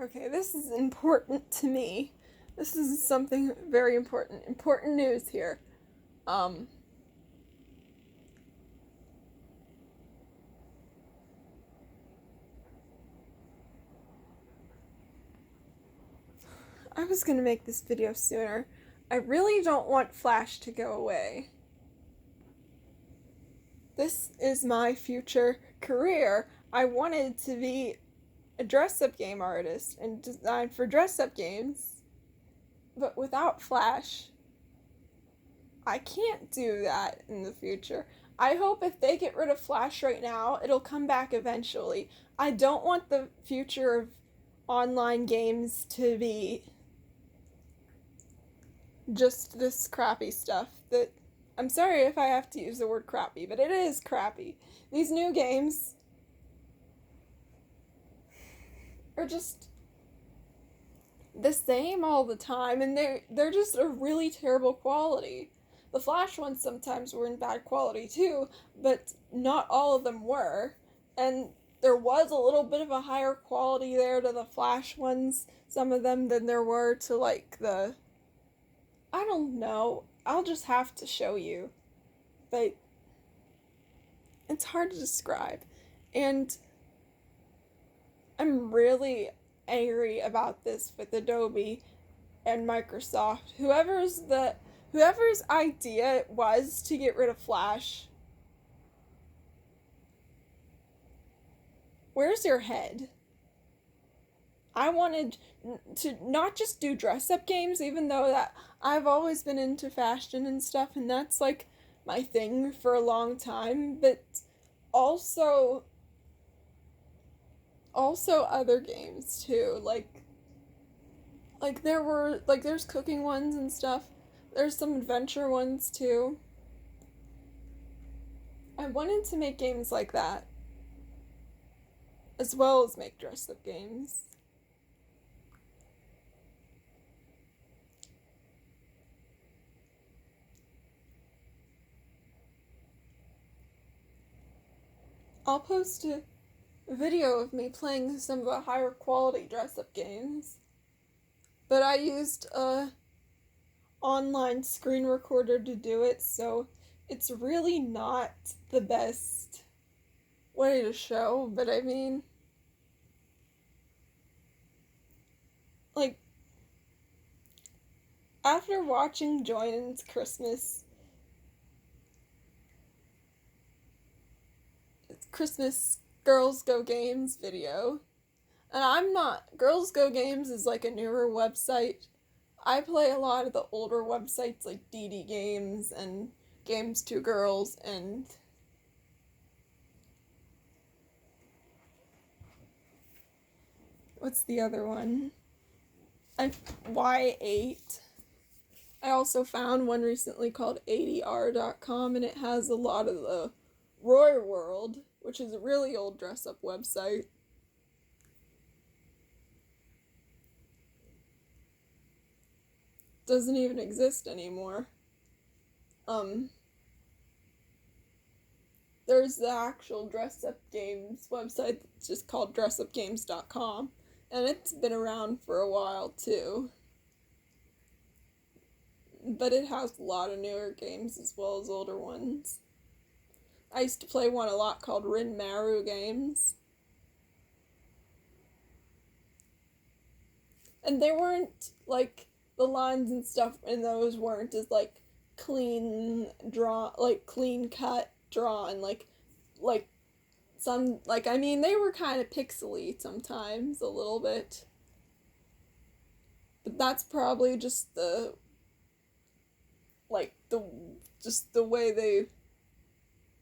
Okay, this is important to me. This is something very important. Important news here. Um, I was gonna make this video sooner. I really don't want Flash to go away. This is my future career. I wanted to be a dress up game artist and design for dress up games, but without Flash, I can't do that in the future. I hope if they get rid of Flash right now, it'll come back eventually. I don't want the future of online games to be just this crappy stuff that I'm sorry if I have to use the word crappy, but it is crappy. These new games are just the same all the time, and they're just a really terrible quality. The Flash ones sometimes were in bad quality too, but not all of them were. And there was a little bit of a higher quality there to the Flash ones, some of them, than there were to like the I don't know. I'll just have to show you. But it's hard to describe. And I'm really angry about this with Adobe and Microsoft. Whoever's idea it was to get rid of Flash, where's your head? I wanted to not just do dress up games, even though that I've always been into fashion and stuff, and that's like my thing for a long time, but also other games too. There's cooking ones and stuff. There's some adventure ones too. I wanted to make games like that, as well as make dress up games. I'll post a video of me playing some of the higher quality dress up games. But I used a online screen recorder to do it, so it's really not the best way to show, but I mean, like, after watching Joynen's Christmas Girls Go Games video, and I'm not, Girls Go Games is like a newer website. I play a lot of the older websites like DD Games and Games 2 Girls and what's the other one? Y8. I also found one recently called 80r.com, and it has a lot of the Roy World, which is a really old dress up website. Doesn't even exist anymore. Um, there's the actual dress up games website that's just called dressupgames.com, and it's been around for a while too. But it has a lot of newer games as well as older ones. I used to play one a lot called Rin Maru Games. And they weren't like the lines and stuff in those weren't as like clean cut drawn like some like I mean they were kind of pixely sometimes a little bit. But that's probably just the just the way they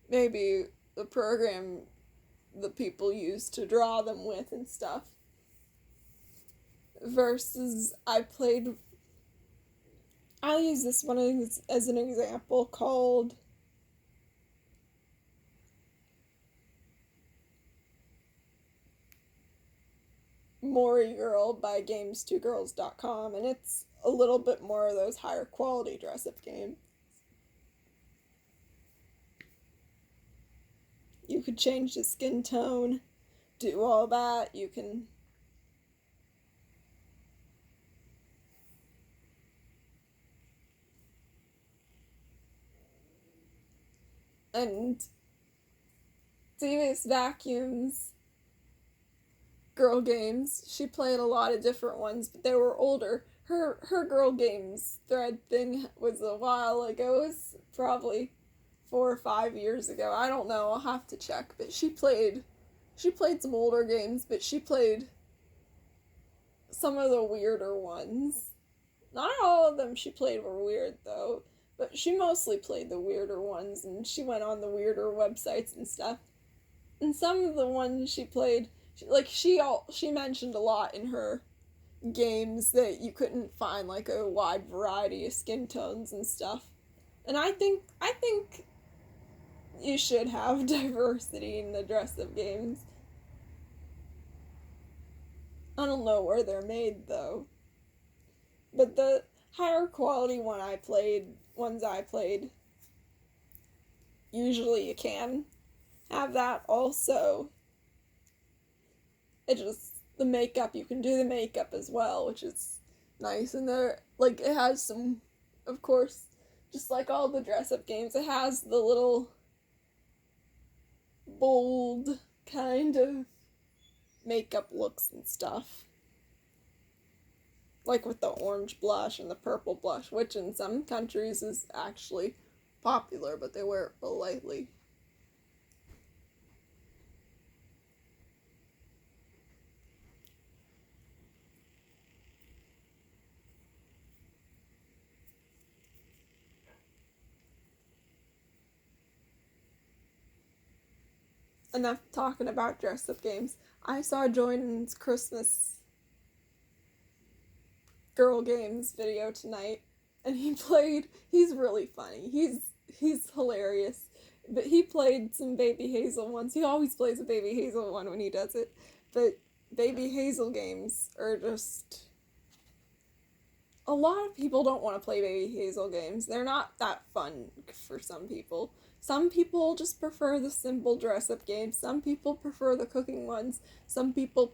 maybe the program the people use to draw them with and stuff. Versus I'll use this one as an example called Mori Girl by games2girls.com, and it's a little bit more of those higher quality dress up games. You could change the skin tone, do all that. You can and Davis Vacuum's girl games. She played a lot of different ones, but they were older. Her girl games thread thing was a while ago. It was probably 4 or 5 years ago. I don't know. I'll have to check. But she played some older games, but she played some of the weirder ones. Not all of them she played were weird though, but she mostly played the weirder ones, and she went on the weirder websites and stuff. And some of the ones she played, she mentioned a lot in her games that you couldn't find like a wide variety of skin tones and stuff. And I think you should have diversity in the dress up games. I don't know where they're made though. But the higher quality ones I played, usually you can have that also. It just the makeup, you can do the makeup as well, which is nice. And there, like, it has some, of course, just like all the dress up games, it has the little bold kind of makeup looks and stuff. Like with the orange blush and the purple blush, which in some countries is actually popular, but they wear it real lightly. Enough talking about dress up games. I saw Jordan's Christmas girl games video tonight, and he's really funny. He's hilarious. But he played some Baby Hazel ones. He always plays a Baby Hazel one when he does it. But Baby Hazel games are just, a lot of people don't want to play Baby Hazel games. They're not that fun for some people. Some people just prefer the simple dress up games. Some people prefer the cooking ones. Some people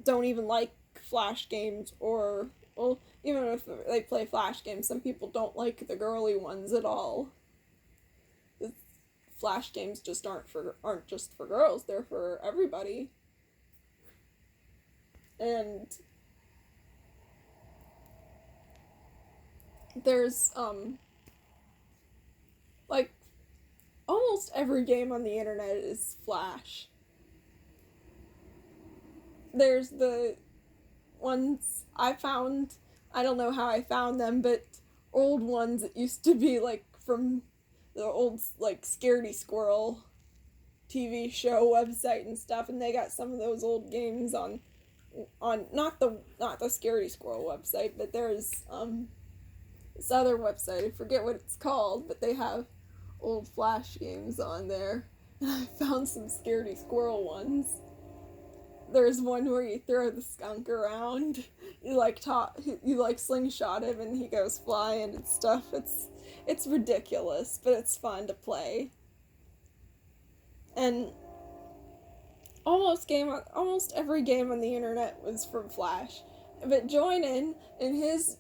don't even like Flash games, or, well, even if they play Flash games, some people don't like the girly ones at all. The Flash games just aren't just for girls, they're for everybody. And there's like almost every game on the internet is Flash. There's the ones I found, I don't know how I found them, but old ones that used to be like from the old like Scaredy Squirrel TV show website and stuff, and they got some of those old games on not the Scaredy Squirrel website, but there's this other website, I forget what it's called, but they have old Flash games on there. And I found some Scaredy Squirrel ones. There's one where you throw the skunk around, you like slingshot him and he goes flying and stuff. It's ridiculous, but it's fun to play. And almost every game on the internet was from Flash. But join in his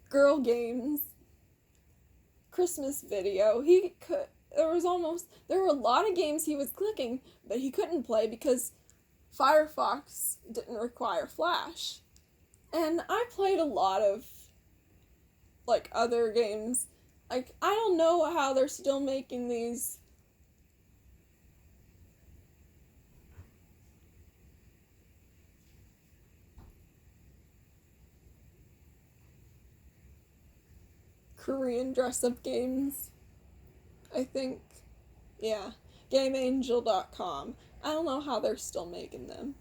girl games Christmas video, there were a lot of games he was clicking, but he couldn't play because Firefox didn't require Flash. And I played a lot of like other games. Like, I don't know how they're still making these Korean dress up games. I think, yeah, GameAngel.com. I don't know how they're still making them.